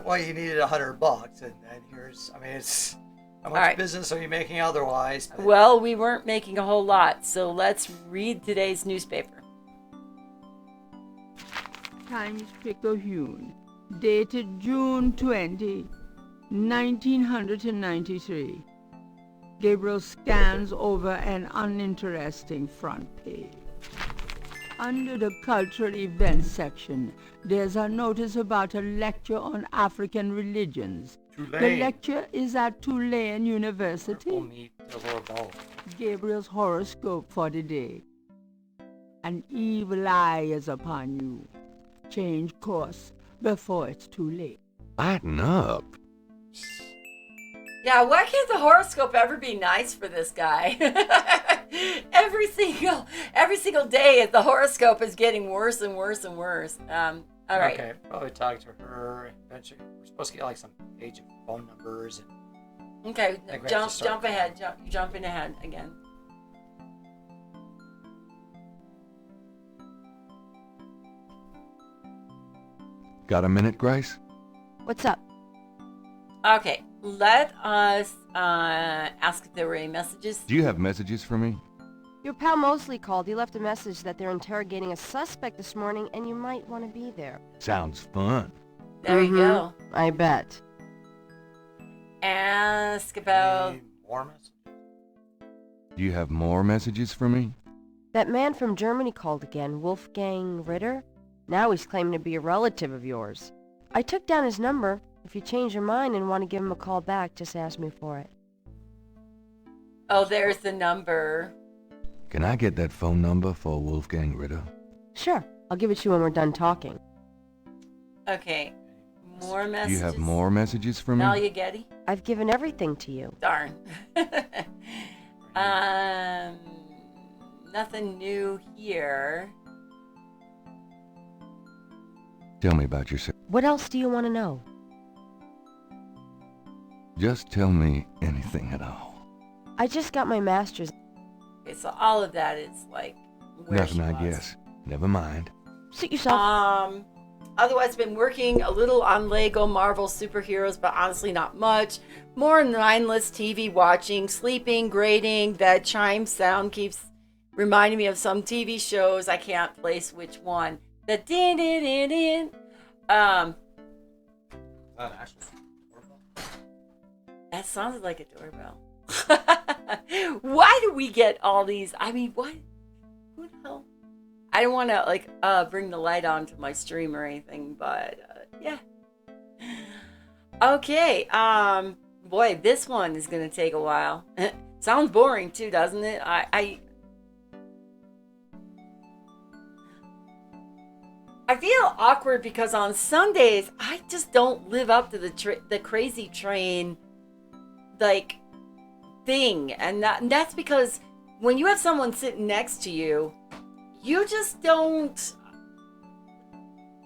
well, you needed $100, and here's, I mean, it's how much right. business are you making otherwise? But... Well, we weren't making a whole lot, so let's read today's newspaper. Times-Picayune, dated June 20, 1993. Gabriel scans over an uninteresting front page. Under the cultural events section, there's a notice about a lecture on African religions. Tulane. The lecture is at Tulane University. Purple meat, silver ball. Gabriel's horoscope for the day. An evil eye is upon you. Change course before it's too late. Lighten up. Yeah, why can't the horoscope ever be nice for this guy? every single day, the horoscope is getting worse and worse and worse. All right. Okay, probably talk to her. Eventually, we're supposed to get like some page of phone numbers. And Okay, I think we have to jump start. ahead. Jumping ahead again. Got a minute, Grace? What's up? Okay, let us ask if there were any messages. Do you have messages for me? Your pal Mosley called. He left a message that they're interrogating a suspect this morning and you might want to be there. Sounds fun. There you go. I bet. Ask about... Any more messages? Do you have more messages for me? That man from Germany called again, Wolfgang Ritter. Now he's claiming to be a relative of yours. I took down his number. If you change your mind and want to give him a call back, just ask me for it. Oh, there's the number. Can I get that phone number for Wolfgang Ritter? Sure, I'll give it to you when we're done talking. Okay, more messages. Do you have more messages for me? Malia Getty? I've given everything to you. Darn. Nothing new here. Tell me about yourself. What else do you want to know? Just tell me anything at all. I just got my master's. Okay, so all of that is like where Nothing, she I was. guess. Never mind. Suit yourself. Otherwise, been working a little on Lego Marvel superheroes, but honestly not much. More mindless TV watching, sleeping, grading. That chime sound keeps reminding me of some TV shows. I can't place which one. The din din din din. That sounded like a doorbell. Why do we get all these? I mean, what? Who the hell? I don't want to bring the light on to my stream or anything, but yeah. Okay. Boy, this one is gonna take a while. Sounds boring too, doesn't it? I feel awkward because on Sundays I just don't live up to the crazy train thing, and that's because when you have someone sitting next to you, you just don't.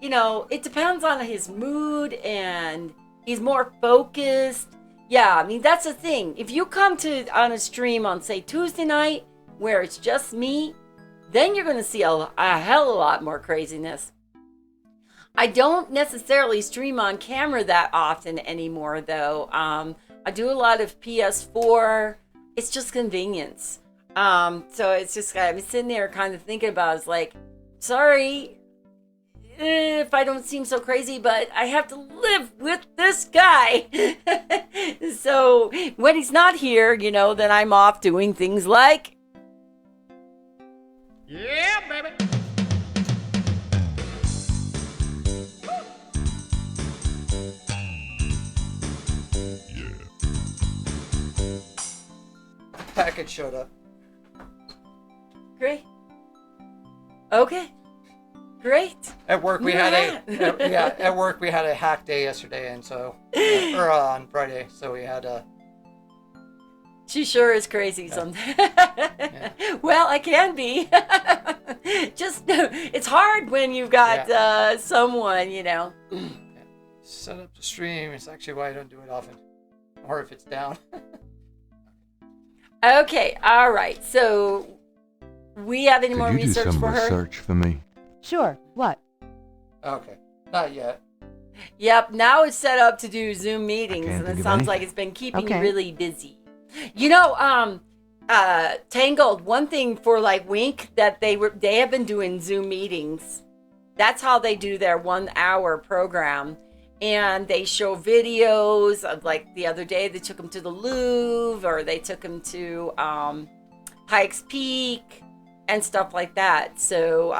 It depends on his mood, and he's more focused. Yeah, I mean that's the thing. If you come on a stream on say Tuesday night where it's just me, then you're gonna see a hell of a lot more craziness. I don't necessarily stream on camera that often anymore, though. I do a lot of PS4. It's just convenience. So it's just, I'm sitting there kind of thinking about it. It's like, sorry if I don't seem so crazy, but I have to live with this guy. So when he's not here, then I'm off doing things like... Yeah, baby. Package showed up. Great. Okay. Great. At work we had at work we had a hack day yesterday, and so or on Friday, so we had She sure is crazy sometimes. Yeah. Well, I can be. Just it's hard when you've got someone, set up the stream. It's actually why I don't do it often, or if it's down. Okay, all right. So, we have any Could more you do research some for her? research for me? Sure, what? Okay, not yet. Yep, now it's set up to do Zoom meetings, can't and think it of sounds like anything. it's been keeping Okay. you really busy. You know, Tangled, one thing for like Wink that they have been doing Zoom meetings. That's how they do their 1 hour program. And they show videos of, like, the other day they took them to the Louvre, or they took them to Pikes Peak and stuff like that. So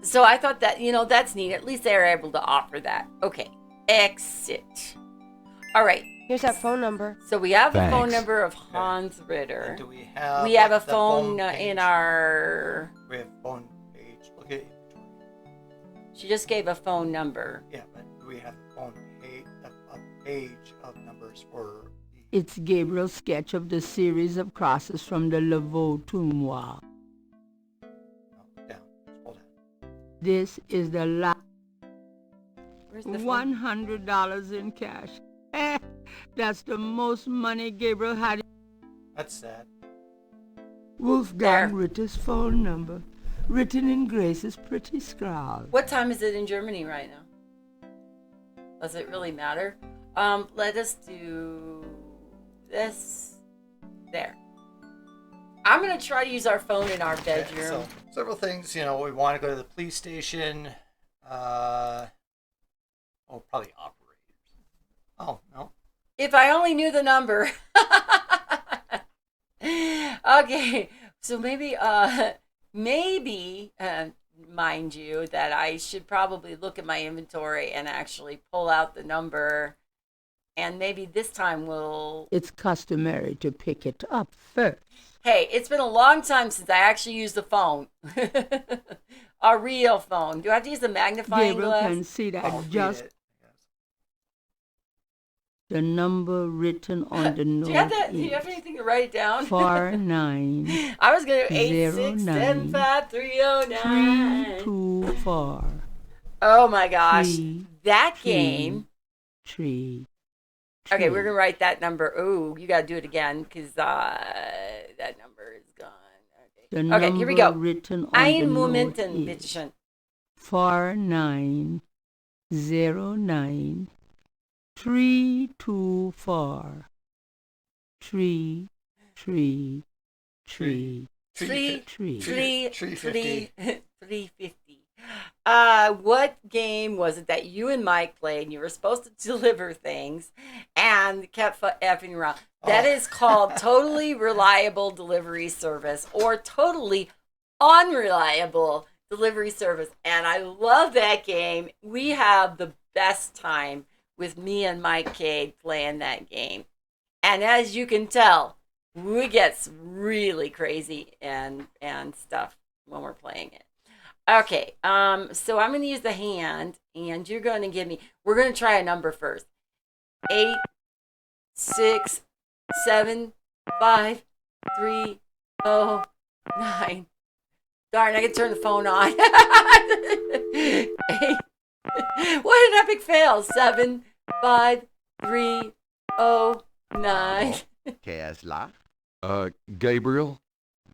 so I thought that, that's neat. At least they're able to offer that. Okay, exit. All right, Here's that phone number. so we have the phone Thanks. number of Hans Ritter. And do we have? We have like, a the phone page? in our... We have phone page. Look at inventory. She just gave a phone number. Yeah, but do we have the phone page? A page of numbers for the? It's Gabriel's sketch of the series of crosses from the Laveau Tournois. No, down. Scroll down. This is the last Where's the phone? $100 in cash. That's the most money Gabriel had. That's sad. Wolfgang There. Ritter's phone number, written in Grace's pretty scrawl. What time is it in Germany right now? Does it really matter? Let us do this. There. I'm gonna try to use our phone in our bedroom. Okay, so several things. We want to go to the police station. Probably operators. Oh no. If I only knew the number. Okay, so maybe, mind you, that I should probably look at my inventory and actually pull out the number, and maybe this time we'll... It's customary to pick it up first. Hey, it's been a long time since I actually used the phone. A real phone. Do I have to use the magnifying Gabriel glass? can see that I'll read just it, I guess. the number written on the note Do you have that? Do you is have anything to write it down? 49 I was gonna do 09 8675309. 324 Oh my gosh, Three, that three, game. 3. Okay, we're gonna write that number. Ooh, you gotta do it again because that number is gone. The Okay, number here we go. written on Ein the note Momenten, is bitteschön. 4909 324 333 Three, 350. 350. What game was it that you and Mike played? And you were supposed to deliver things and kept effing around. That is called Totally Reliable Delivery Service, or Totally Unreliable Delivery Service. And I love that game. We have the best time with me and Mike Cade playing that game. And as you can tell, we get really crazy and stuff when we're playing it. Okay, so I'm going to use the hand, and you're going to give me, we're going to try a number first. 8, 6, 7, 5, 3, 0, 9. Darn, I can turn the phone on. 8. What an epic fail. 7, 5, 3, 0, 9. Qu'est là? Gabriel?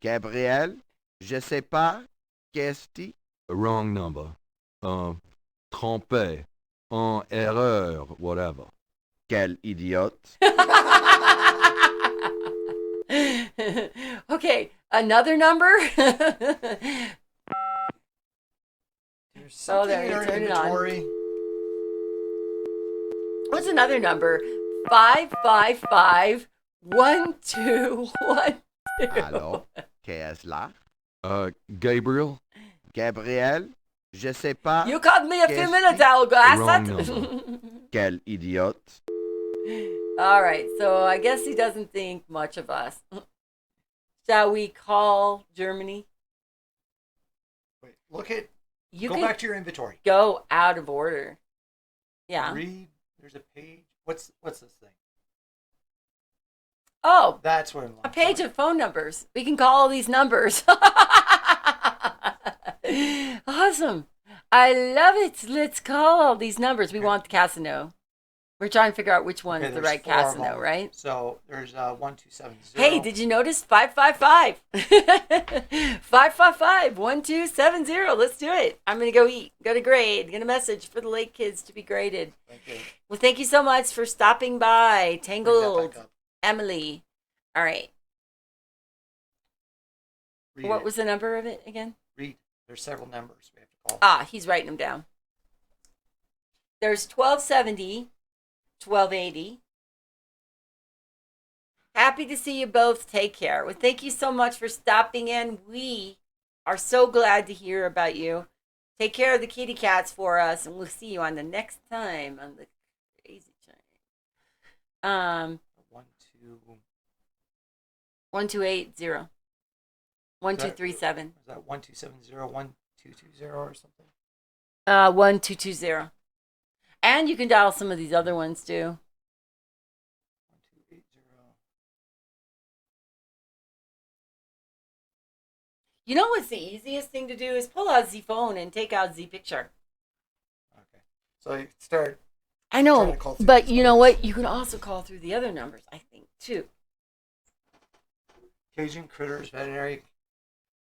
Gabriel? Je sais pas. Qu'est-ce? Wrong number. Trompé. En erreur, whatever. Quel idiote. Okay, another number. There's something there, in our turn it on. inventory. What's another number? 555 1212. Allô? Qu'est là? Gabriel? Gabriel? Je sais pas. You called me a few Yes, minutes ago. I Wrong said- Quel idiote. All right, so I guess he doesn't think much of us. Shall we call Germany? Wait, look at. You Go can back to your inventory. go out of order. Yeah. Read. There's a page. What's this thing? Oh, That's what I'm a page of phone numbers. We can call all these numbers. Awesome. I love it. Let's call all these numbers. We want the Casino. We're trying to figure out which one Okay, is the there's right 4 of Casino, them. right? So there's 1270. Hey, did you notice 555? 555 1270. Let's do it. I'm gonna go eat. Go to grade. Get a message for the late kids to be graded. Thank you. Well, thank you so much for stopping by, Bring that Tangled back up. Emily. All right. Read What it. was the number of it again? Read. There's several numbers we have to call. Ah, he's writing them down. There's 1270, 1280. Happy to see you both. Take care. Well, thank you so much for stopping in. We are so glad to hear about you. Take care of the kitty cats for us, and we'll see you on the next time on the Crazy Train. 1280. 1237. Is that 1270, 1220 or something? 1220. And you can dial some of these other ones too. 1280. You know what's the easiest thing to do is pull out Z phone and take out Z picture. Okay. So you start. I Trying know, to call through but these you know numbers. what? You can also call through the other numbers, I think, too. Cajun Critters Veterinary,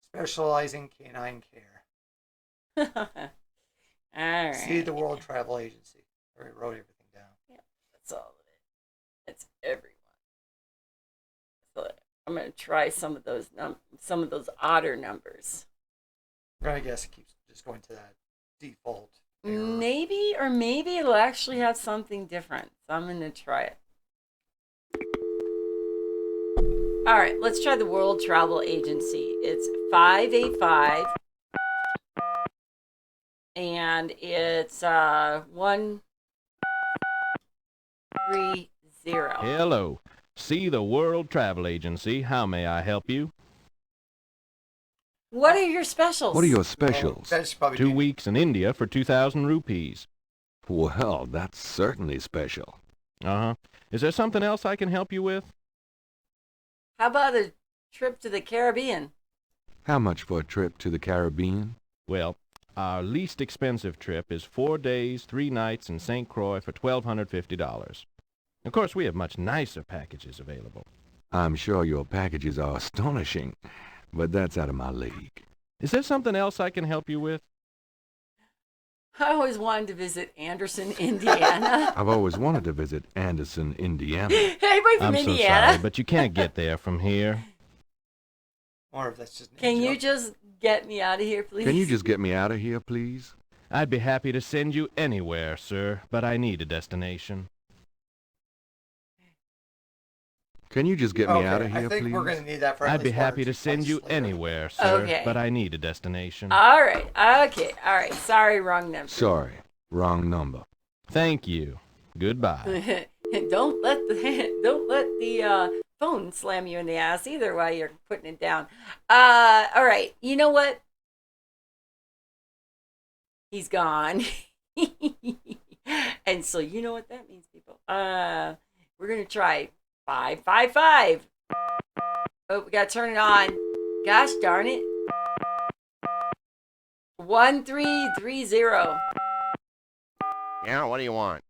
specializing canine care. All right. See the World Travel Agency. I already wrote everything down. That's all of it. It's everyone. So I'm gonna try some of those odder numbers. I'm gonna guess it keeps just going to that default error. Maybe it'll actually have something different. So I'm gonna try it. All right, let's try the World Travel Agency. It's 585, and it's 130. Hello. See the World Travel Agency. How may I help you? What are your specials? What are your specials? That's probably 2 weeks in India for 2,000 rupees. Well, that's certainly special. Uh-huh. Is there something else I can help you with? How about a trip to the Caribbean? How much for a trip to the Caribbean? Well, our least expensive trip is 4 days, 3 nights in St. Croix for $1,250. Of course, we have much nicer packages available. I'm sure your packages are astonishing, but that's out of my league. Is there something else I can help you with? I always wanted to visit Anderson, Indiana. I've always wanted to visit Anderson, Indiana. Anybody from I'm so Indiana? sorry, but you can't get there from here. Or if that's just. an Can you joke. just get me out of here, please? Can you just get me out of here, please? I'd be happy to send you anywhere, sir, but I need a destination. Can you just get me out of I here, think please? we're gonna need that for at I'd be least one or happy to 2 send flights you later. anywhere, sir, Okay. but I need a destination. All right. Okay. All right. Sorry, wrong number. Sorry, wrong number. Thank you. Goodbye. Don't let the phone slam you in the ass either while you're putting it down. All right. You know what? He's gone. And so you know what that means, people. We're gonna try 555. Oh, we gotta turn it on. Gosh darn it. 1330. Yeah, what do you want?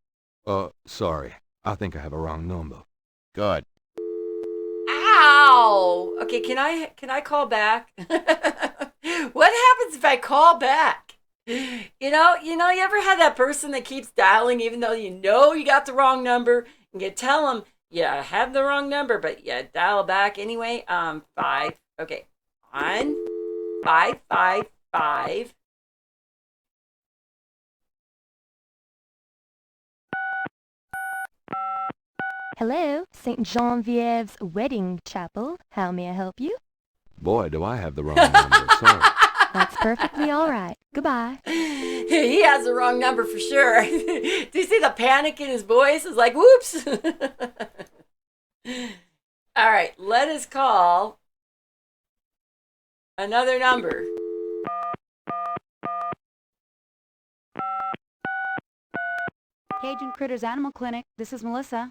Sorry. I think I have a wrong number. Good. Ow! Okay, can I call back? What happens if I call back? You ever had that person that keeps dialing even though you know you got the wrong number, and you tell them you have the wrong number, but you dial back anyway? 5. Okay. 555. Hello, St. Genevieve's Wedding Chapel. How may I help you? Boy, do I have the wrong number. Sorry. That's perfectly all right. Goodbye. He has the wrong number for sure. Do you see the panic in his voice? It's like, whoops. All right, let us call another number. Cajun Critters Animal Clinic. This is Melissa.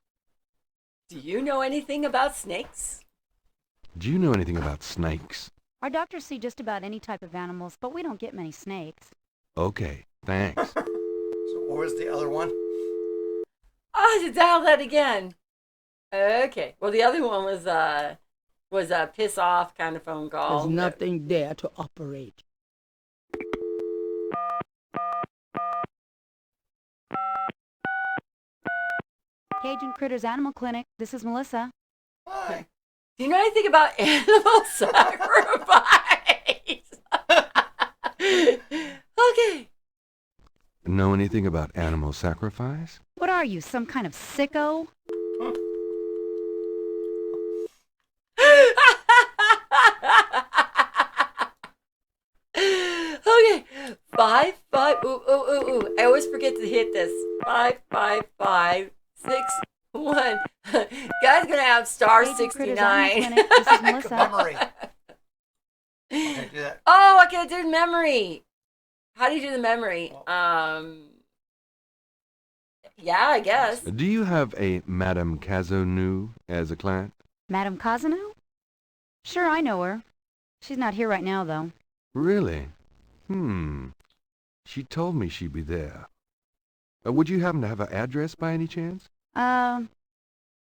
Do you know anything about snakes? Do you know anything about snakes? Our doctors see just about any type of animals, but we don't get many snakes. Okay, thanks. So what was the other one? I'll have to dial that again. Okay. Well, the other one was a piss off kind of phone call. There's nothing there to operate. Cajun Critters Animal Clinic. This is Melissa. Hi. Do you know anything about animal sacrifice? Okay. Know anything about animal sacrifice? What are you, some kind of sicko? Okay. 5. Ooh. I always forget to hit this. 5, 5, 5, 6, 1. Guy's gonna have star Cajun Critters Animal 69. Clinic. This is Melissa. Memory. Okay, do that. Oh, I can do memory. How do you do the memory? Yeah, I guess. Do you have a Madame Cazonou as a client? Madame Kazanu? Sure, I know her. She's not here right now, though. Really? She told me she'd be there. Would you happen to have her address by any chance?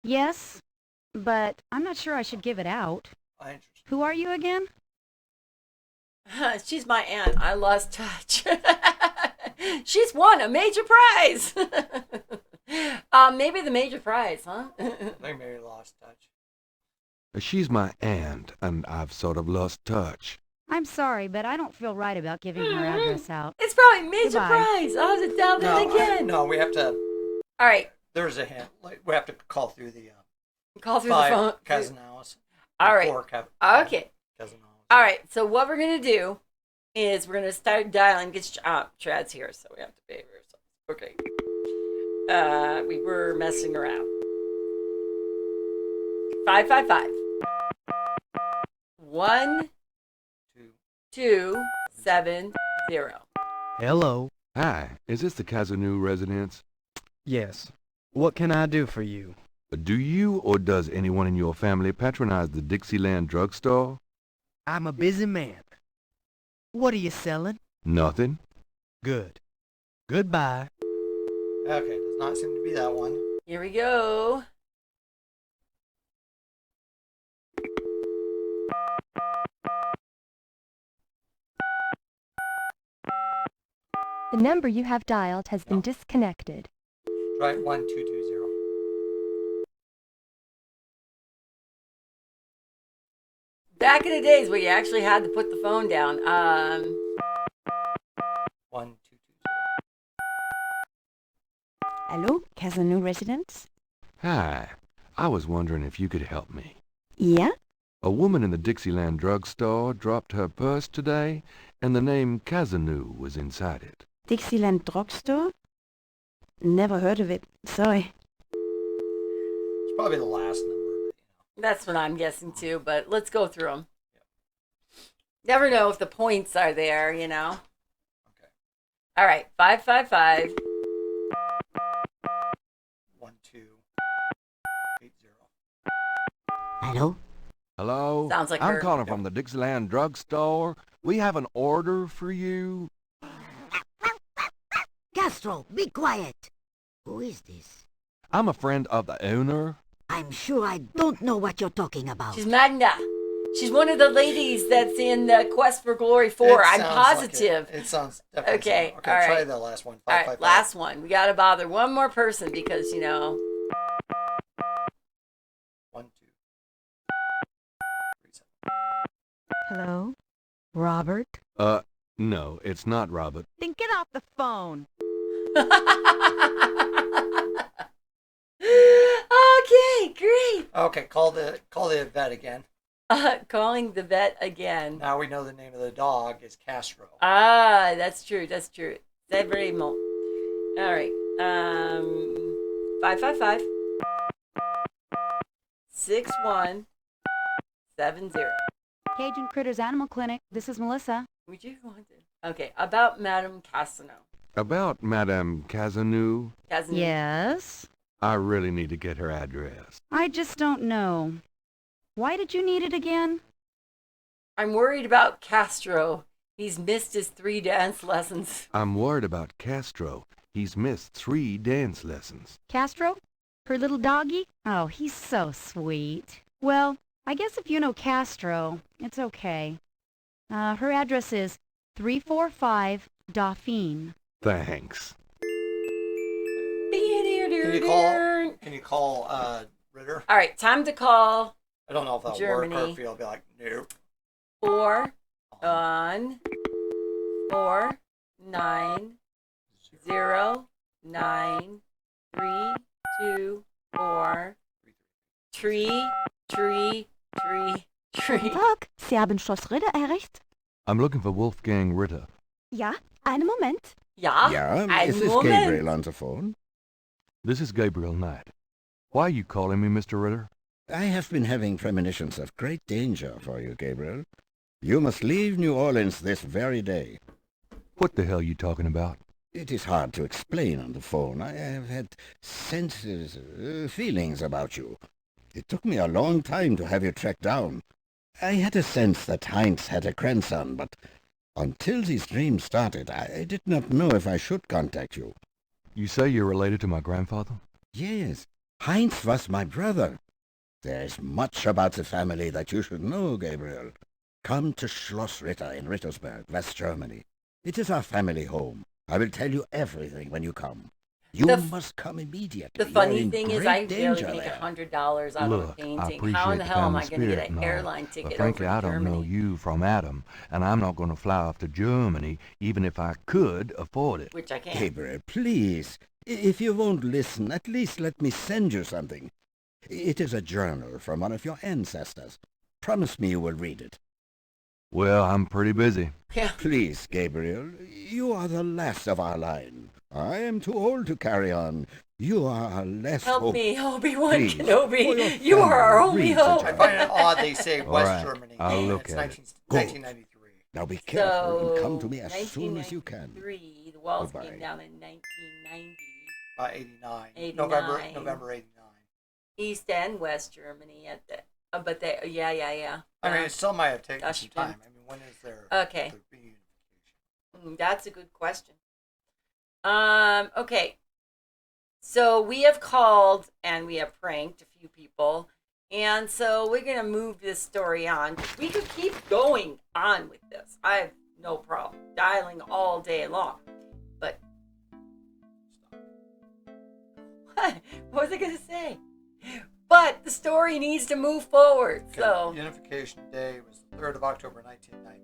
Yes, but I'm not sure I should give it out. Interesting. Who are you again? She's my aunt. I lost touch. She's won a major prize. Maybe the major prize, huh? I think maybe lost touch. She's my aunt, and I've sort of lost touch. I'm sorry, but I don't feel right about giving her address out. It's probably major Goodbye. prize. I'll have to dial that again. No, we have to. All right. There's a hint. Like, we have to call through the Call through the phone. Casanauas. All right. Okay. Casanauas. All right. So what we're gonna do is we're gonna start dialing. Get Chad's here, so we have to behave ourselves. Okay. We were messing around. 555. 1 2 7 0. Hello. Hi, is this the Cazonou residence? Yes. What can I do for you? Do you or does anyone in your family patronize the Dixieland drugstore? I'm a busy man. What are you selling? Nothing. Good. Goodbye. Okay, does not seem to be that one. Here we go. The number you have dialed has been disconnected. Try 1220. Back in the days where you actually had to put the phone down. 1220. Hello, Cazanou residence? Hi, I was wondering if you could help me. Yeah? A woman in the Dixieland drugstore dropped her purse today, and the name Cazonou was inside it. Dixieland drugstore? Never heard of it. Sorry. It's probably the last number. That's what I'm guessing too, but let's go through them. Never know if the points are there, you know. Okay. All right, 555. 1280. Hello? Hello? Sounds like I'm her. calling from the Dixieland drugstore. We have an order for you. Castro, be quiet. Who is this? I'm a friend of the owner. I'm sure I don't know what you're talking about. She's Magda. She's one of the ladies that's in the Quest for Glory 4. I'm positive. It sounds definitely. Okay, Okay, all right. try the last one. All right, last one. We got to bother one more person because, you know. 1 2 3 7. Hello? Robert? No, it's not Robert. Then get off the phone. Okay, great. Okay, call the vet again. Calling the vet again. Now we know the name of the dog is Castro. Ah, that's true. That's true. C'est vraiment. All right. 555 6170. Cajun Critters Animal Clinic. This is Melissa. Would you want to? Okay, about Madame Cassano. About Madame Cazonou, Yes? I really need to get her address. I just don't know. Why did you need it again? I'm worried about Castro. He's missed his 3 dance lessons. I'm worried about Castro. He's missed 3 dance lessons. Castro? Her little doggy? Oh, he's so sweet. Well, I guess if you know Castro, it's okay. Her address is 345 Dauphine. Thanks. Can you call Ritter? All right, time to call I don't know if that'll Germany. work or if he'll be like, nope. 4 on 4 9 0 9 3 2 4 tree. Guten Tag, Sie haben Schloss Ritter erreicht? I'm looking for Wolfgang Ritter. Ja, einen Moment. Ja, Is this Gabriel on the phone? This is Gabriel Knight. Why are you calling me, Mr. Ritter? I have been having premonitions of great danger for you, Gabriel. You must leave New Orleans this very day. What the hell are you talking about? It is hard to explain on the phone. I have had senses, feelings about you. It took me a long time to have you tracked down. I had a sense that Heinz had a grandson, but until these dreams started, I did not know if I should contact you. You say you're related to my grandfather? Yes, Heinz was my brother. There is much about the family that you should know, Gabriel. Come to Schloss Ritter in Rittersberg, West Germany. It is our family home. I will tell you everything when you come. You must come immediately. The funny You're in thing is, great I barely danger make there. $100 out of a Look, I painting. appreciate How in the hell am family I going to get spirit an and all, airline ticket but frankly, over I to don't know Germany? you from Adam, and I'm not going to fly off to Germany, even if I could afford it. Which I can't. Gabriel, please. If you won't listen, at least let me send you something. It is a journal from one of your ancestors. Promise me you will read it. Well, I'm pretty busy. Yeah. Please, Gabriel, you are the last of our line. I am too old to carry on. You are our last Help hope. me, Obi-Wan Please, for your Kenobi. You are our family, only read the hope. I find it odd they say All West right, Germany. I'll and look it's at it. 1993. Now be careful and come to So, me as soon as you can. 1993, the walls Goodbye. came down in 1990. 89. 89. November 89. East and West Germany at the, but they, yeah. I mean, it still might have taken That's some true. time. I mean, when is there Okay. the reunification? That's a good question. Okay. So we have called and we have pranked a few people. And so we're going to move this story on. We could keep going on with this. I have no problem dialing all day long. But what was I going to say? But the story needs to move forward. Okay, So Unification Day was the 3rd of October 1990.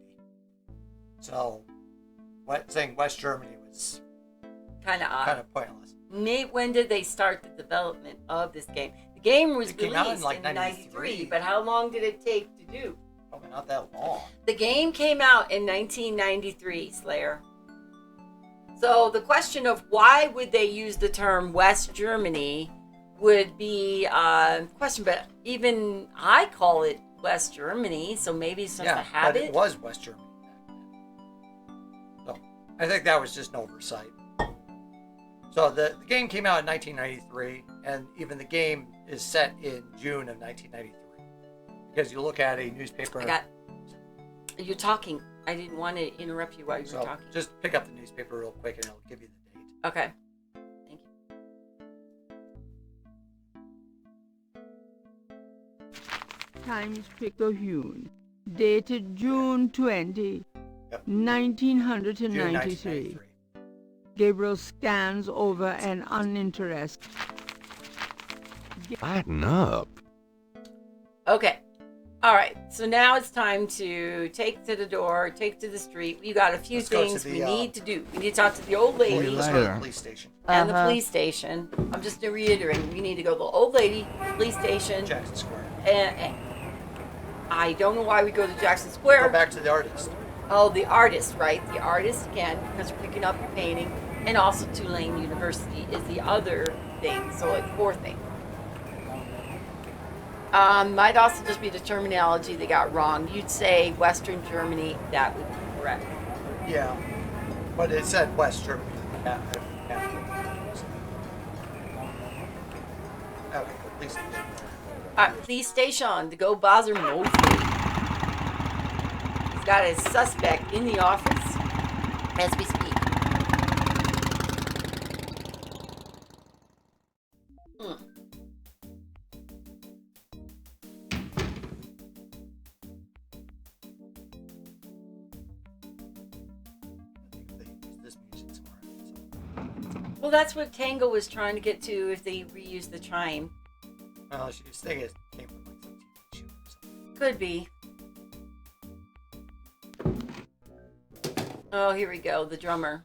So saying West Germany was kind of odd. kind of pointless. When did they start the development of this game? The game was It came out in, released like, in 93, 93. but how long did it take to do? Probably not that long. The game came out in 1993, Slayer. So the question of why would they use the term West Germany would be a question, but even I call it West Germany, so maybe it's just a But habit. it was West Germany back then. So I think that was just an oversight. So the game came out in 1993, and even the game is set in June of 1993. Because you look at a newspaper. You're talking. I didn't want to interrupt you while you were So talking. just pick up the newspaper real quick, and it'll give you the date. Okay. Thank you. Times Picayune, dated June 20, Yep. 1993. June 1993. Gabriel scans over an uninterested. Lighten up. Okay. All right. So now it's time to take to the door, take to the street. We got a few Let's go to things the, we need to do. We need to talk to the old lady Let's go to the police station. and the police station. I'm just reiterating. We need to go to the old lady, police station. Jackson Square. And I don't know why we go to Jackson Square. Go back to the artist. Oh, the artist, right? The artist again, because we're picking up your painting. And also Tulane University is the other thing. So like 4 things. Might also just be the terminology they got wrong. You'd say Western Germany, that would be correct. Yeah. But it said West Germany. Yeah. Okay, police station. Police station to go bother Mosley. He's got a suspect in the office as we speak. Well, that's what Tango was trying to get to if they reuse the chime. Well, she was thinking it came from like some TV show or something. Could be. Oh, here we go. The drummer.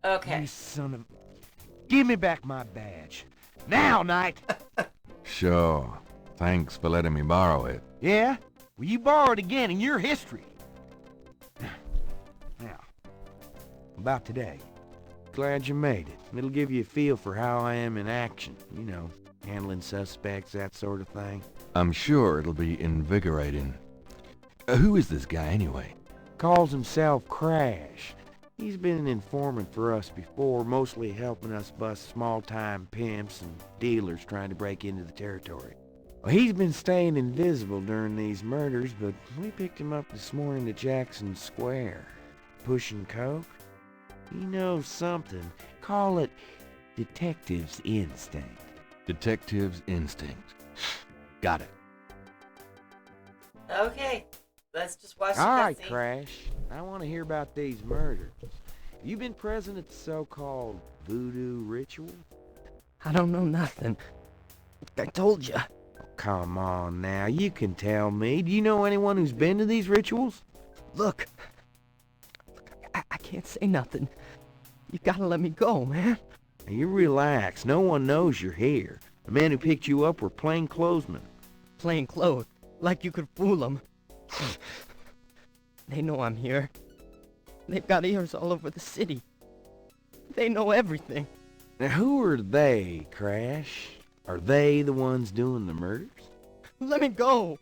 Okay. You son of... Give me back my badge. Now, Knight! Sure. Thanks for letting me borrow it. Yeah? Well, you borrowed again in your history. Now, about today. Glad you made it. It'll give you a feel for how I am in action. You know, handling suspects, that sort of thing. I'm sure it'll be invigorating. Who is this guy anyway? Calls himself Crash. He's been an informant for us before, mostly helping us bust small-time pimps and dealers trying to break into the territory. Well, he's been staying invisible during these murders, but we picked him up this morning at Jackson Square. Pushing coke? He knows something. Call it detective's instinct. Detective's instinct. Got it. Okay. Let's just watch the All right, cutscene. Crash. I want to hear about these murders. You been present at the so-called voodoo ritual? I don't know nothing. I told you. Oh, come on now, you can tell me. Do you know anyone who's been to these rituals? Look, I can't say nothing. You gotta let me go, man. Now, you relax. No one knows you're here. The men who picked you up were plainclothesmen. Plain clothes, like you could fool them. They know I'm here. They've got ears all over the city. They know everything. Now, who are they, Crash? Are they the ones doing the murders? Let me go.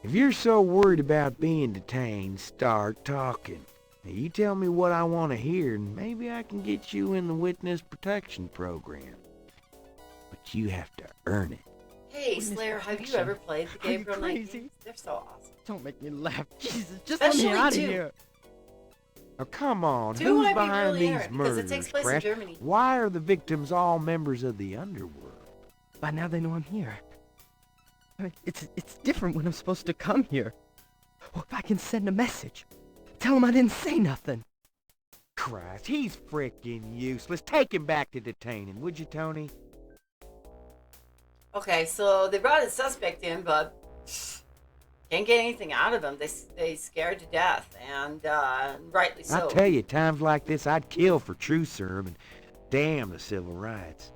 If you're so worried about being detained, start talking. Now, you tell me what I want to hear, and maybe I can get you in the witness protection program. But you have to earn it. Hey, Witness Slayer, have you protection. ever played the Are you Gabriel Knight crazy? games? They're so awesome. Don't make me laugh. Jesus, just Especially let me out of two. here. Oh, come on. Two Who's might be behind really these interesting, because murders, it takes place in Crash? Germany. Why are the victims all members of the underworld? By now they know I'm here. I mean, it's different when I'm supposed to come here. Or if I can send a message. Tell them I didn't say nothing. Christ, he's frickin' useless. Take him back to detaining, would you, Tony? Okay, so they brought a suspect in, but can't get anything out of him. They scared to death, and rightly so. I tell you, times like this, I'd kill for truth serum and damn the civil rights.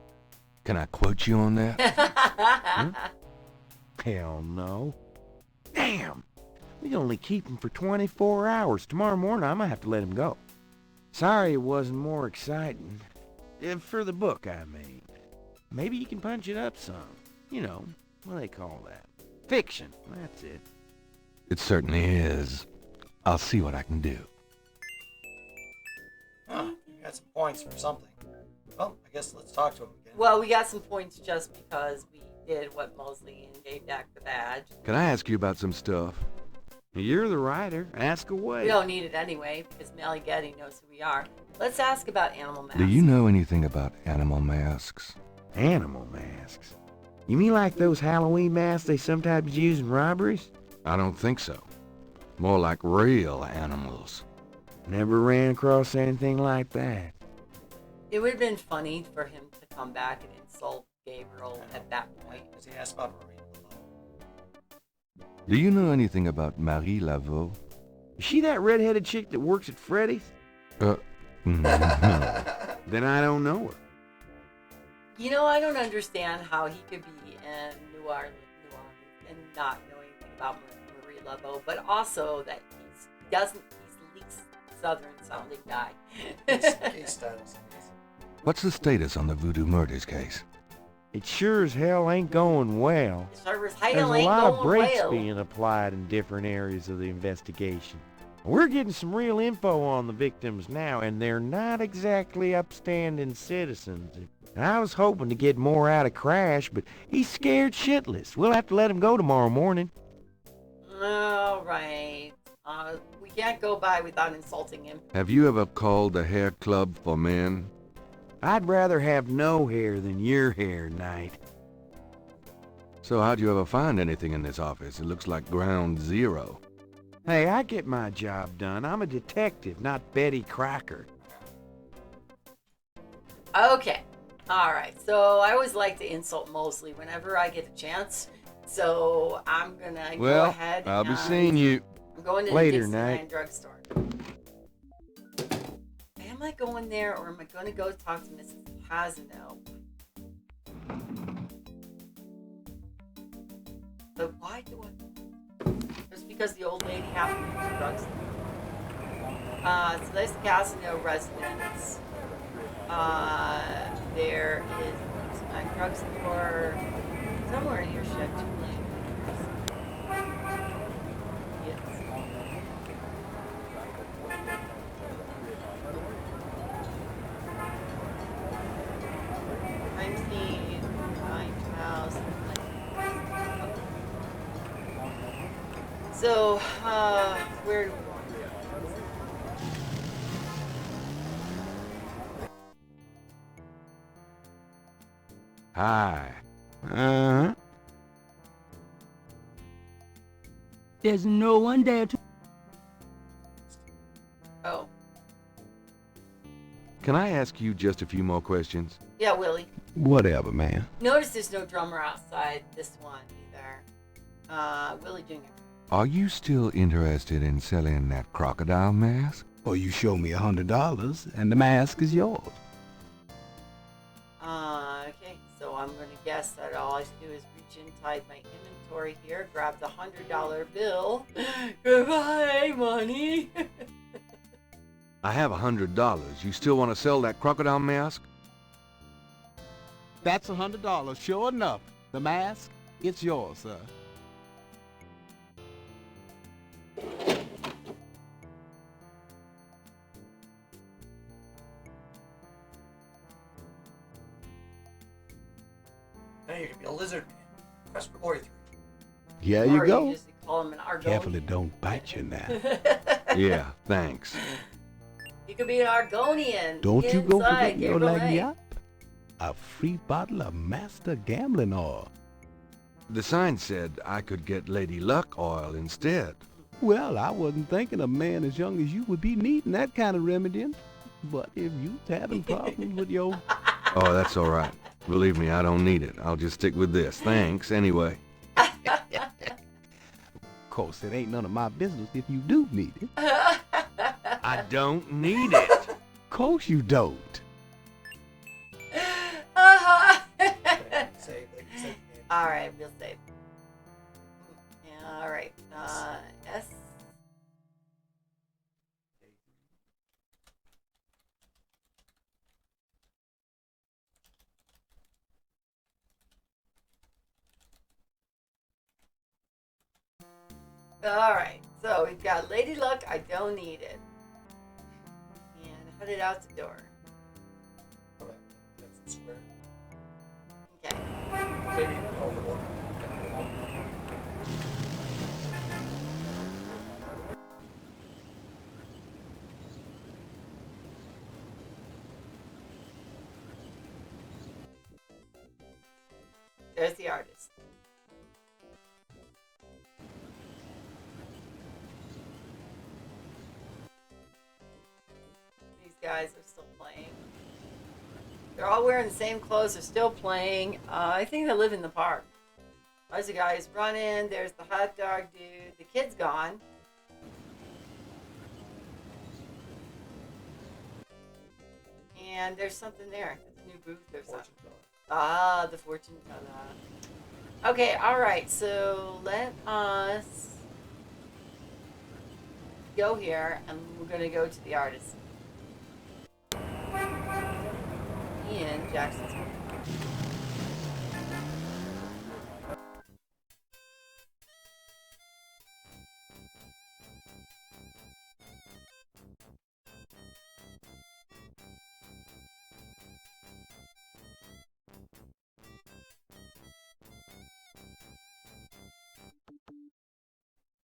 Can I quote you on that? Hell no. Damn! We can only keep him for 24 hours. Tomorrow morning, I might have to let him go. Sorry it wasn't more exciting. For the book, I mean. Maybe you can punch it up some. You know, what do they call that? Fiction, that's it. It certainly is. I'll see what I can do. Huh, you got some points for something. Well, I guess let's talk to him again. Well, we got some points just because we did what Mosley and gave back the badge. Can I ask you about some stuff? You're the writer. Ask away. We don't need it anyway, because Mally Getty knows who we are. Let's ask about animal masks. Do you know anything about animal masks? Animal masks? You mean like those Halloween masks they sometimes use in robberies? I don't think so. More like real animals. Never ran across anything like that. It would have been funny for him to come back and insult Gabriel at that point. Because he asked about Marie Laveau. Do you know anything about Marie Laveau? Is she that red-headed chick that works at Freddy's? No. Then I don't know her. You know, I don't understand how he could be in New Orleans and not know anything about Marie Laveau, but also that he's the least Southern-sounding guy. Case status. What's the status on the voodoo murders case? It sure as hell ain't going well. Server's There's hell a ain't lot of going brakes well. being applied in different areas of the investigation. We're getting some real info on the victims now, and they're not exactly upstanding citizens. And I was hoping to get more out of Crash, but he's scared shitless. We'll have to let him go tomorrow morning. All right. We can't go by without insulting him. Have you ever called the hair club for men? I'd rather have no hair than your hair, Knight. So how'd you ever find anything in this office? It looks like ground zero. Hey, I get my job done. I'm a detective, not Betty Crocker. Okay. All right. So I always like to insult Mosley whenever I get a chance. So I'm gonna go Well, ahead. I'll be and seeing you I'm going to later, the Dixieland Knight. drugstore. Am I going there, or am I going to go talk to Mrs. Hasano? But why do I? Just because the old lady happened to use the drugstore. So there's the Casino residence. There is a drugstore somewhere in here. Shit, too late. Yes. I'm seeing my house. So, where do we want to go? Hi. Uh-huh. There's no one there to... Oh, Can I ask you just a few more questions? yeah, Willie. Whatever, man. Notice there's no drummer outside this one either. Willie Jr. Are you still interested in selling that crocodile mask? Well, you show me $100, and the mask is yours. Okay, so I'm gonna guess that all I have to do is reach inside my inventory here, grab the $100 bill. Goodbye, money. I have $100. You still want to sell that crocodile mask? That's $100, sure enough. The mask, it's yours, sir. Now you can be a lizard man. Press for Glory 3. Here you Or go. You just call him an Argonian. Careful it don't bite you now. Yeah, thanks. You could be an Argonian. Don't you go inside forget your Gabriel Knight. lagniappe. A free bottle of Master Gambling Oil. The sign said I could get Lady Luck oil instead. Well, I wasn't thinking a man as young as you would be needing that kind of remedying. But if you's having problems with your... Oh, that's all right. Believe me, I don't need it. I'll just stick with this. Thanks, anyway. Of course, it ain't none of my business if you do need it. I don't need it. Of course you don't. Save the game. All right, we'll save. Yeah, all right. S. All right, so we've got Lady Luck. I don't need it. And headed out the door. Okay, that's the square. Okay. Maybe overlook. There's the artist. These guys are still playing. They're all wearing the same clothes. They're still playing. I think they live in the park. There's the guy who's running. There's the hot dog dude. The kid's gone. And there's something there. There's a new booth or something. Ah, the fortune teller. Okay, alright, so let us go here, and we're going to go to the artist. Ian Jackson's.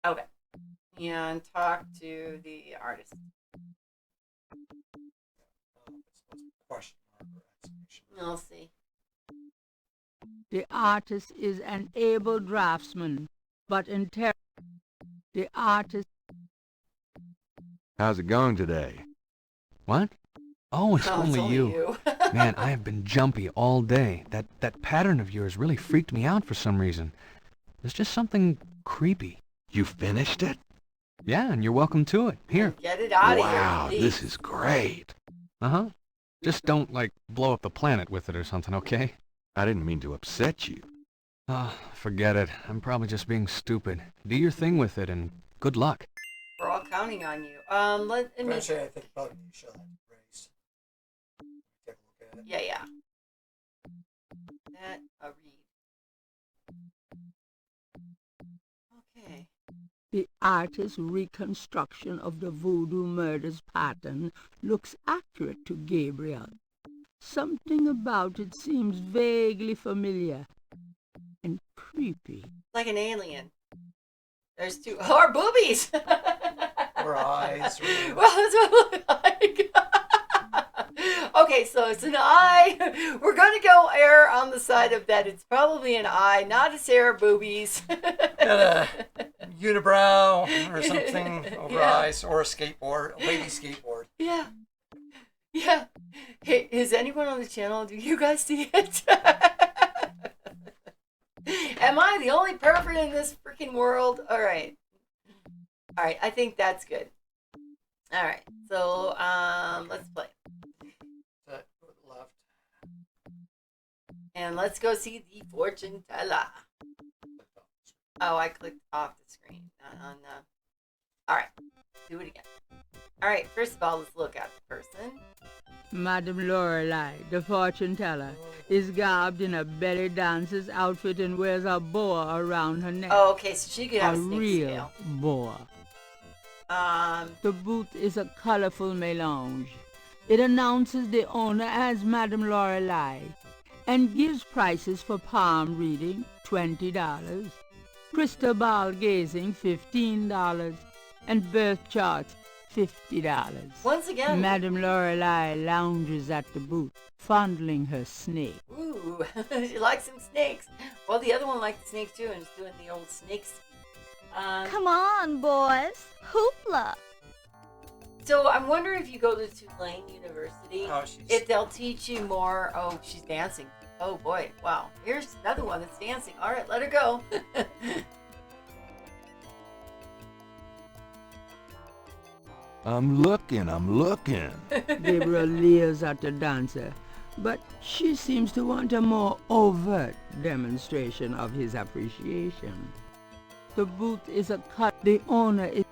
Okay. And talk to the artist. Question mark or exclamation. We'll see. The artist is an able draftsman, but the artist... How's it going today? What? Oh, it's Oh, it's only only you. you. Man, I have been jumpy all day. That pattern of yours really freaked me out for some reason. There's just something creepy. You finished it? Yeah, and you're welcome to it. Here. Get it out of Wow, here, this please. is great. Uh-huh. Just don't, like, blow up the planet with it or something, okay? I didn't mean to upset you. Forget it. I'm probably just being stupid. Do your thing with it, and good luck. We're all counting on you. Let me... Actually, I think probably you show that race. Take a look at it. Yeah. That, read. Okay. The artist's reconstruction of the voodoo murders pattern looks accurate to Gabriel. Something about it seems vaguely familiar and creepy. Like an alien. There's two... Oh, our boobies! Or eyes. Well, that's what it looked like. Okay, so it's an eye. We're going to go err on the side of that. It's probably an eye, not a pair of boobies. Got a unibrow or something over eyes, or a skateboard, a lady skateboard. Yeah. Hey, is anyone on the channel? Do you guys see it? Am I the only pervert in this freaking world? All right, I think that's good. All right, so let's play. Left. And let's go see the fortune teller. Oh, I clicked off the screen. All right, do it again. All right, first of all, let's look at the person. Madame Lorelei, the fortune teller, is garbed in a belly dancer's outfit and wears a boa around her neck. Oh, okay, so she could have a a snake real scale. boa. The booth is a colorful melange. It announces the owner as Madame Lorelei and gives prices for palm reading, $20, crystal ball gazing, $15, and birth charts, $50. Once again, Madame Lorelei lounges at the booth, fondling her snake. Ooh, she likes some snakes. Well, the other one liked the snakes too, and is doing the old snakes. Come on, boys. Hoopla. So I'm wondering if you go to Tulane University, Oh, if they'll teach you more. Oh, she's dancing. Oh boy, wow. Here's another one that's dancing. All right, let her go. I'm looking. Gabriel leers at the dancer, but she seems to want a more overt demonstration of his appreciation. The booth is a cut. The owner is...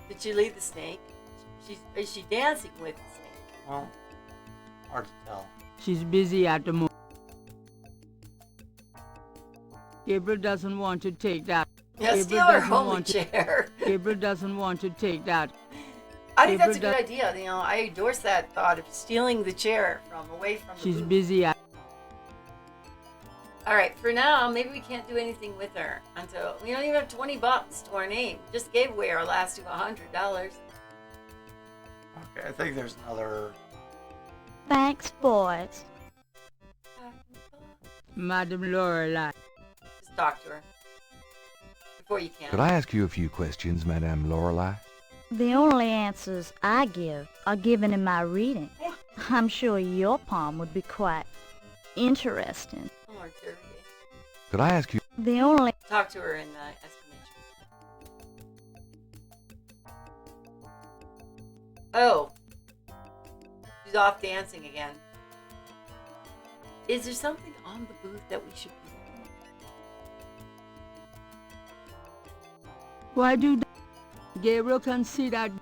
Did she leave the snake? Is she dancing with the snake? Well, hard to tell. She's busy at the moment. Gabriel doesn't want to take that. Yeah, steal her homely chair. Gabriel doesn't want to take that. I think that's a good idea. You know, I endorse that thought of stealing the chair away from the She's booth. busy at... All right, for now, maybe we can't do anything with her until we don't even have $20 to our name. Just gave away our last to $100. Okay, I think there's another. Thanks, boys. Madame Lorelei. Just talk to her before you can. Could I ask you a few questions, Madame Lorelei? The only answers I give are given in my reading. I'm sure your palm would be quite interesting. Oh, dear. Could I ask you... The only... Talk to her in exclamation. Oh. She's off dancing again. Is there something on the booth that we should be looking at? Why do... Gabriel can see that...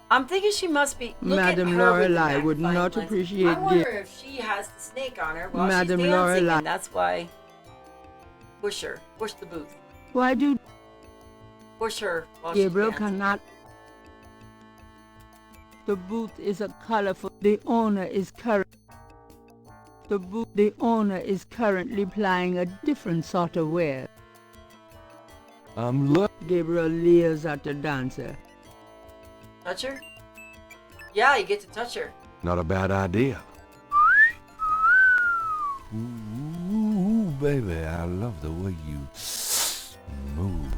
I'm thinking she must be. Madame Lorelei would not appreciate... I wonder if she has the snake on her while Madame she's dancing, Lorelei. and that's why. Push her. Push the booth. Why do... Push her while Gabriel she's dancing. cannot... The booth is a colorful... The owner is currently plying a different sort of wear. Gabriel leers at the dancer. Touch her? Yeah, you get to touch her. Not a bad idea. Ooh, baby, I love the way you move.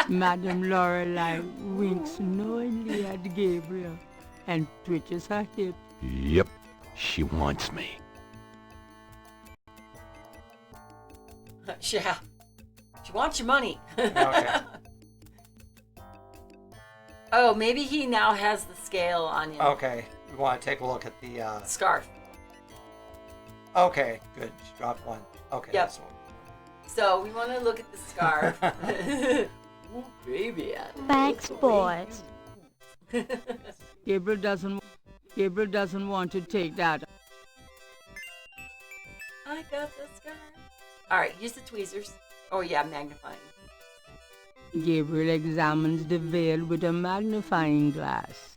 Madame Lorelei winks knowingly at Gabriel and twitches her hips. Yep, she wants me. Yeah. She wants your money. Okay. Oh, maybe he now has the scale on him. Okay. We want to take a look at the Scarf. Okay, good. She dropped one. Okay. Yep. So, So we want to look at the scarf. Ooh, baby. Thanks, boys. Gabriel doesn't want to take that. I got the scarf. All right, use the tweezers. Oh yeah, magnifying. Gabriel examines the veil with a magnifying glass.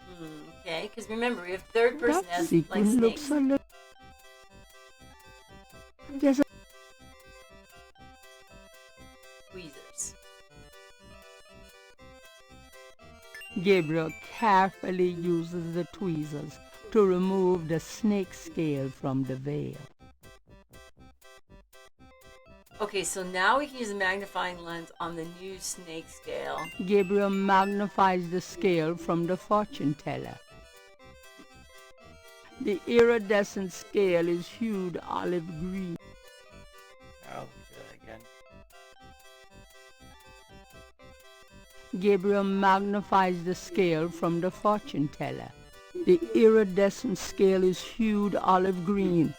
Okay, because remember, if third person That has sequin like looks snakes. a little... There's a... Tweezers. Gabriel carefully uses the tweezers to remove the snake scale from the veil. Okay, so now we can use a magnifying lens on the new snake scale. Gabriel magnifies the scale from the fortune teller. The iridescent scale is hued olive green. I'll do that again. Gabriel magnifies the scale from the fortune teller. The iridescent scale is hued olive green.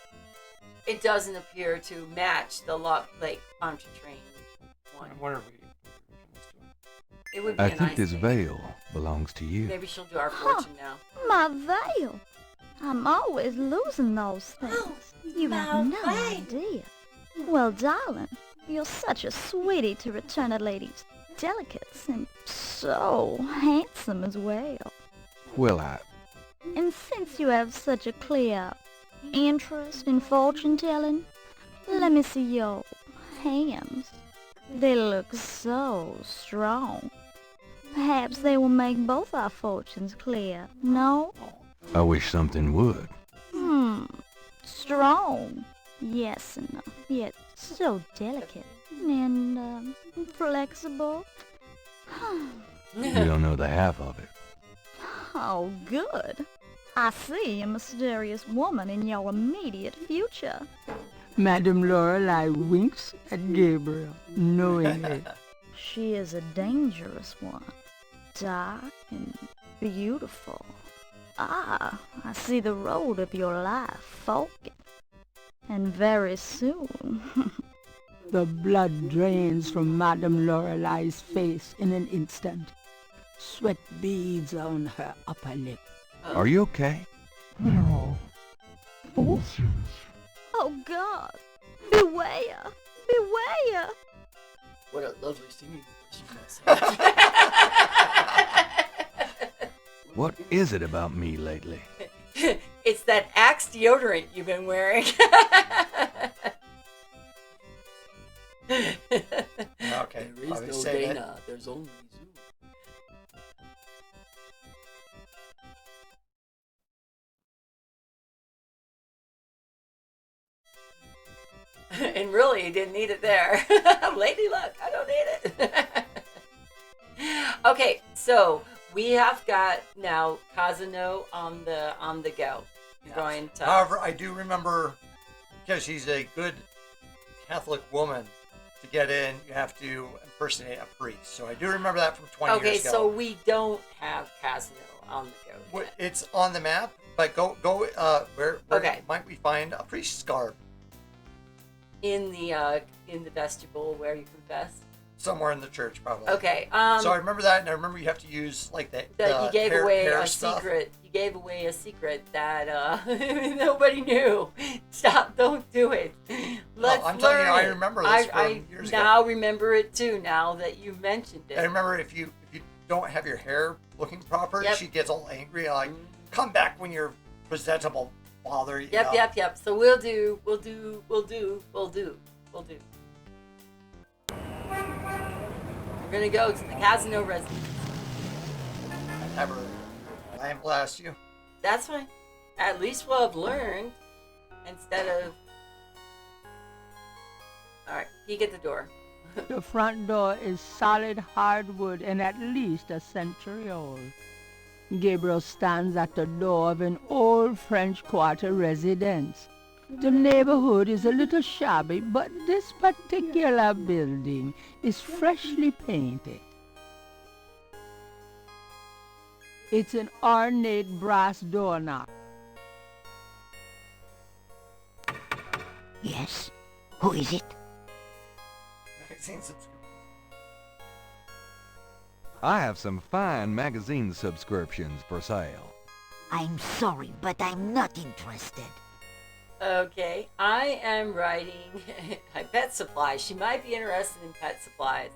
It doesn't appear to match the Lock Lake Pontchartrain one. I wonder if we It would be I a think nice this thing. veil belongs to you. Maybe she'll do our fortune now. My veil. I'm always losing those things. You have no idea. Well, darling, you're such a sweetie to return a lady's delicates and so handsome as well. Well, And since you have such a clear interest in fortune-telling, let me see your hands. They look so strong. Perhaps they will make both our fortunes clear, no? I wish something would. Strong. Yes enough, yet so delicate and flexible. You don't know the half of it. Oh, good. I see a mysterious woman in your immediate future. Madame Lorelei winks at Gabriel knowingly. She is a dangerous one. Dark and beautiful. Ah, I see the road of your life forking. And very soon. The blood drains from Madame Lorelei's face in an instant. Sweat beads on her upper lip. Are you okay? No. Oh God! Beware! Beware! What a lovely singing voice you must have. What is it about me lately? It's that Axe deodorant you've been wearing. Okay. There is probably no say that. Dana, there's only Zoo. And really, you didn't need it there. Lady luck, I don't need it. Okay, so we have got now Kazano on the go. You're going to. However, I do remember, because she's a good Catholic woman, to get in, you have to impersonate a priest. So I do remember that from 20 Okay, years ago. so we don't have Kazano on the go yet. It's on the map, but go. Where Okay. might we find a priest's garb? In the vestibule where you confess. Somewhere in the church, probably. Okay. So I remember that, and I remember you have to use like the You gave away hair a stuff. secret. You gave away a secret that nobody knew. Stop! Don't do it. Let's I'm telling you, learn I it. remember this from I years ago. now remember it too. Now that you mentioned it. I remember if you don't have your hair looking proper, Yep. she gets all angry, like, come back when you're presentable, father. You know? Yep. So we'll do. We're gonna go to the Casino residence. I never blast you. That's fine. At least we'll have learned instead of. All right, peek at the door. The front door is solid hardwood and at least a century old. Gabriel stands at the door of an old French Quarter residence. The neighborhood is a little shabby, but this particular building is freshly painted. It's an ornate brass doorknob. Yes? Who is it? Magazine subscription. I have some fine magazine subscriptions for sale. I'm sorry, but I'm not interested. Okay, I am writing pet supplies. She might be interested in pet supplies.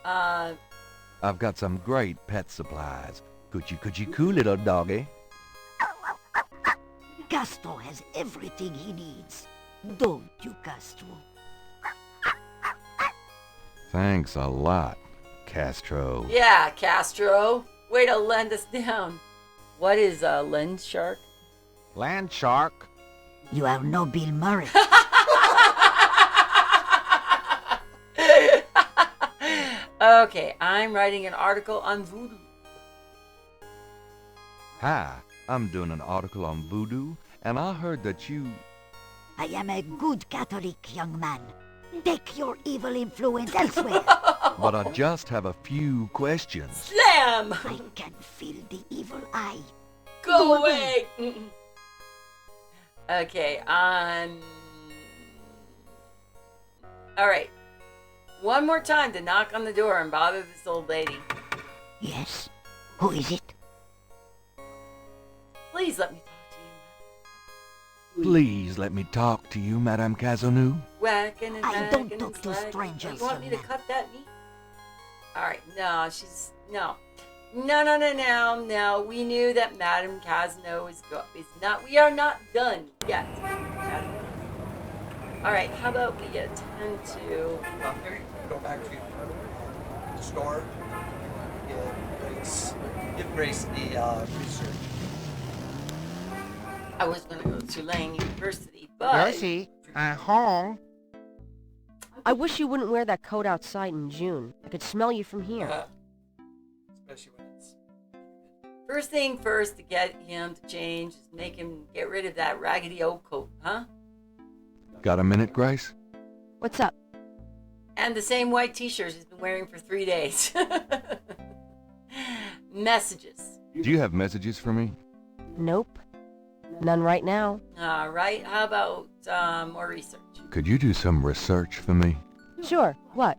I've got some great pet supplies. Coochie coo, little doggy. Castro has everything he needs. Don't you, Castro? Thanks a lot, Castro. Yeah, Castro. Way to lend us down. What is a lend shark? Land shark. You are no Bill Murray. Okay, I'm writing an article on voodoo. Hi, I'm doing an article on voodoo, and I heard that you... I am a good Catholic young man. Take your evil influence elsewhere. But I just have a few questions. Slam! I can feel the evil eye. Go away! Okay, Alright. One more time to knock on the door and bother this old lady. Yes? Who is it? Please let me talk to you. Please let me talk to you, Madame Cazanou. Whacking and I don't whacking talk and to slacking. strangers, You want me to young man. cut that meat? Alright, no, she's... No. No. We knew that Madame Casino is not... We are not done yet. Alright, how about we attend to... Go back to the store. Give Grace the research. I was going to go to Lang University, but... Gracie, I'm home. I wish you wouldn't wear that coat outside in June. I could smell you from here. Especially when it's... First thing first to get him to change is make him get rid of that raggedy old coat, huh? Got a minute, Grace? What's up? And the same white t-shirt he's been wearing for 3 days. Messages. Do you have messages for me? Nope. None right now. All right. How about more research? Could you do some research for me? Sure. What?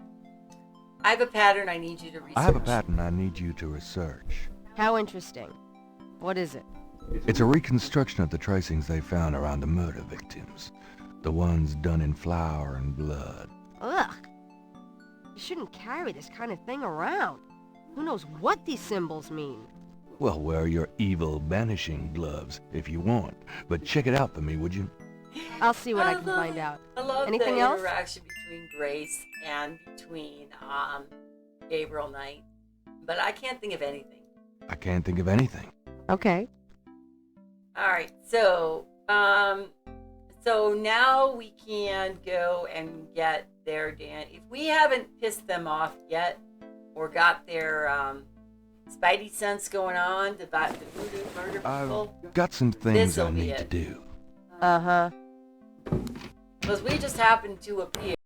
I have a pattern I need you to research. I have a pattern I need you to research. How interesting. What is it? It's a reconstruction of the tracings they found around the murder victims. The ones done in flour and blood. Ugh. You shouldn't carry this kind of thing around. Who knows what these symbols mean? Well, wear your evil banishing gloves if you want. But check it out for me, would you? I'll see what I can find out. I love Anything the else? interaction between Grace and between Gabriel Knight. But I can't think of anything. I can't think of anything. Okay. All right. So now we can go and get their Dan. If we haven't pissed them off yet, or got their spidey sense going on about the voodoo murder people, I've got some things this'll I be need to it. do. Uh-huh. Because we just happened to appear